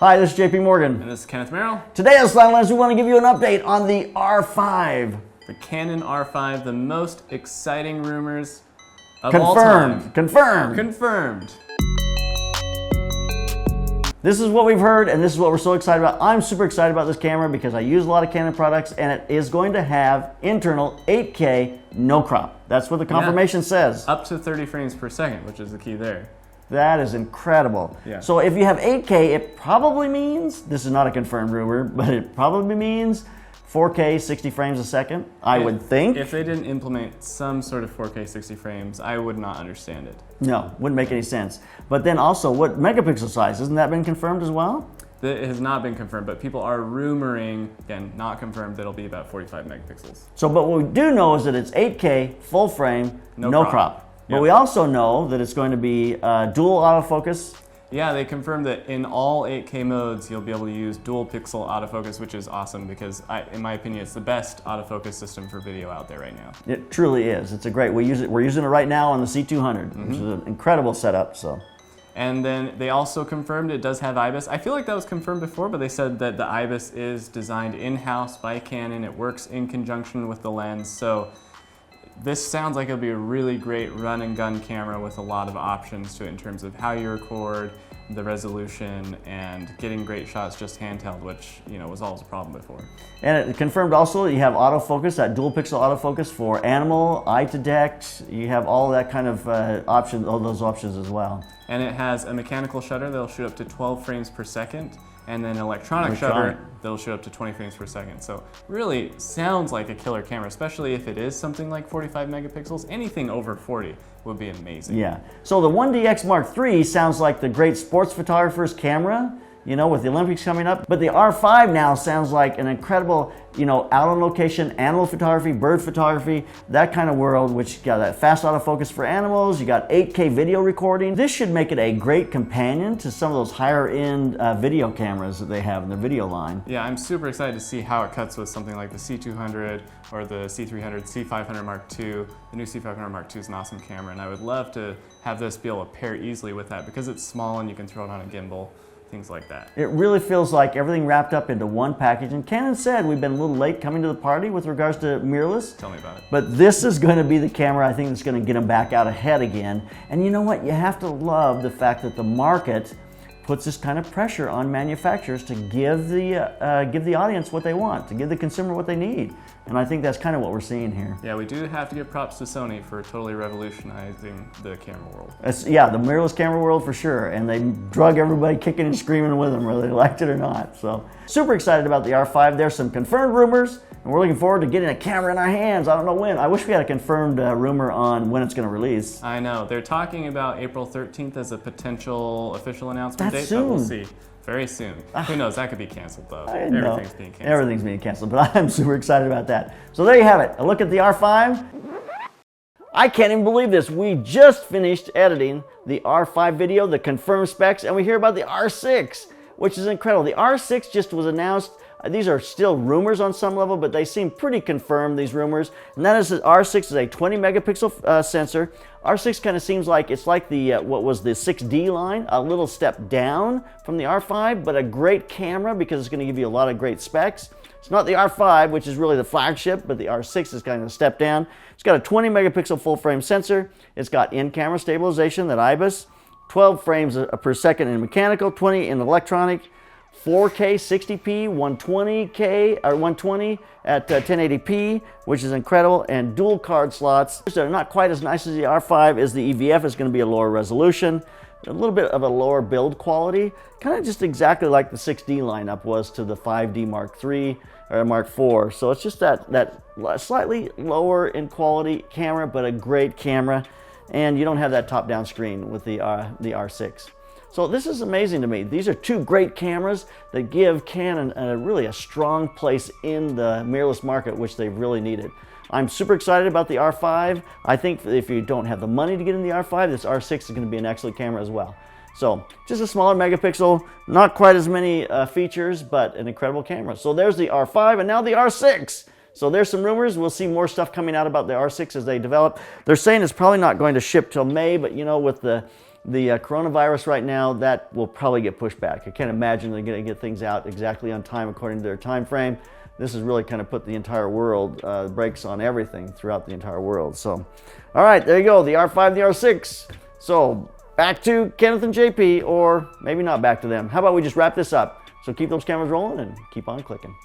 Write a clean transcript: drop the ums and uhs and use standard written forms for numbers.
Hi, this is JP Morgan. And this is Kenneth Merrill. Today on Slanted, we want to give you an update on the R5. The Canon R5, the most exciting rumors of all time. Confirmed. This is what we've heard, and this is what we're so excited about. I'm super excited about this camera because I use a lot of Canon products, and it is going to have internal 8K no crop. That's what the confirmation says. Up to 30 frames per second, which is the key there. That is incredible. Yeah. So if you have 8K, it probably means, this is not a confirmed rumor, but it probably means 4K 60 frames a second, I would think. If they didn't implement some sort of 4K 60 frames, I would not understand it. No, wouldn't make any sense. But then also, what megapixel size? Hasn't that been confirmed as well? It has not been confirmed, but people are rumoring, again, not confirmed, that it'll be about 45 megapixels. So, but what we do know is that it's 8K, full frame, no crop. But we also know that it's going to be dual autofocus. Yeah, they confirmed that in all 8K modes, you'll be able to use dual pixel autofocus, which is awesome because, in my opinion, it's the best autofocus system for video out there right now. It truly is. It's a great. We're using it right now on the C200, which is an incredible setup. So. And then they also confirmed it does have IBIS. I feel like that was confirmed before, but they said that the IBIS is designed in-house by Canon. It works in conjunction with the lens. So this sounds like it'll be a really great run and gun camera with a lot of options to it in terms of how you record, the resolution, and getting great shots just handheld, which was always a problem before. And it confirmed also you have autofocus, that dual pixel autofocus for animal, eye detect. You have all that kind of options, all those options as well. And it has a mechanical shutter that'll shoot up to 12 frames per second, and then an electronic shutter that'll shoot up to 20 frames per second. So really sounds like a killer camera, especially if it is something like 45 megapixels. Anything over 40 would be amazing. Yeah. So the 1DX Mark III sounds like the great sports photographer's camera, with the Olympics coming up. But the R5 now sounds like an incredible, out on location, animal photography, bird photography, that kind of world, which got that fast autofocus for animals. You got 8K video recording. This should make it a great companion to some of those higher end video cameras that they have in their video line. Yeah, I'm super excited to see how it cuts with something like the C200 or the C300, C500 Mark II. The new C500 Mark II is an awesome camera, and I would love to have this be able to pair easily with that because it's small and you can throw it on a gimbal. Things like that. It really feels like everything wrapped up into one package. And Canon said we've been a little late coming to the party with regards to mirrorless. Tell me about it. But this is going to be the camera I think that's going to get them back out ahead again. And you know what? You have to love the fact that the market puts this kind of pressure on manufacturers to give the audience what they want, to give the consumer what they need. And I think that's kind of what we're seeing here. Yeah, we do have to give props to Sony for totally revolutionizing the camera world. Yeah, the mirrorless camera world for sure. And they drug everybody kicking and screaming with them, whether they liked it or not. So super excited about the R5. There's some confirmed rumors, and we're looking forward to getting a camera in our hands. I don't know when. I wish we had a confirmed rumor on when it's going to release. I know. They're talking about April 13th as a potential official announcement date, soon. But we'll see. Very soon. Who knows? That could be canceled, though. Everything's being canceled. Everything's being canceled, but I'm super excited about that. So there you have it. A look at the R5. I can't even believe this. We just finished editing the R5 video, the confirmed specs, and we hear about the R6, which is incredible. The R6 just was announced. These are still rumors on some level, but they seem pretty confirmed, these rumors. And that is that R6 is a 20 megapixel sensor. R6 kind of seems like it's like the what was the 6D line, a little step down from the R5, but a great camera because it's going to give you a lot of great specs. It's not the R5, which is really the flagship, but the R6 is kind of a step down. It's got a 20 megapixel full frame sensor. It's got in-camera stabilization, that IBIS, 12 frames per second in mechanical, 20 in electronic, 4K 60p, 120K or 120 at 1080p, which is incredible, and dual card slots. They're not quite as nice as the R5. As the EVF is going to be a lower resolution, a little bit of a lower build quality, kind of just exactly like the 6D lineup was to the 5D Mark III or Mark IV. So it's just that slightly lower in quality camera, but a great camera, and you don't have that top-down screen with the R6. So this is amazing to me. These are two great cameras that give Canon really a strong place in the mirrorless market, which they really needed. I'm super excited about the R5. I think if you don't have the money to get in the R5, this R6 is going to be an excellent camera as well. So just a smaller megapixel, not quite as many features, but an incredible camera. So there's the R5 and now the R6. So there's some rumors. We'll see more stuff coming out about the R6 as they develop. They're saying it's probably not going to ship till May, but with the the coronavirus right now, that will probably get pushed back. I can't imagine they're going to get things out exactly on time according to their time frame. This has really kind of put the entire world, brakes on everything throughout the entire world. So, all right, there you go, the R5, the R6. So back to Kenneth and JP, or maybe not back to them. How about we just wrap this up? So keep those cameras rolling and keep on clicking.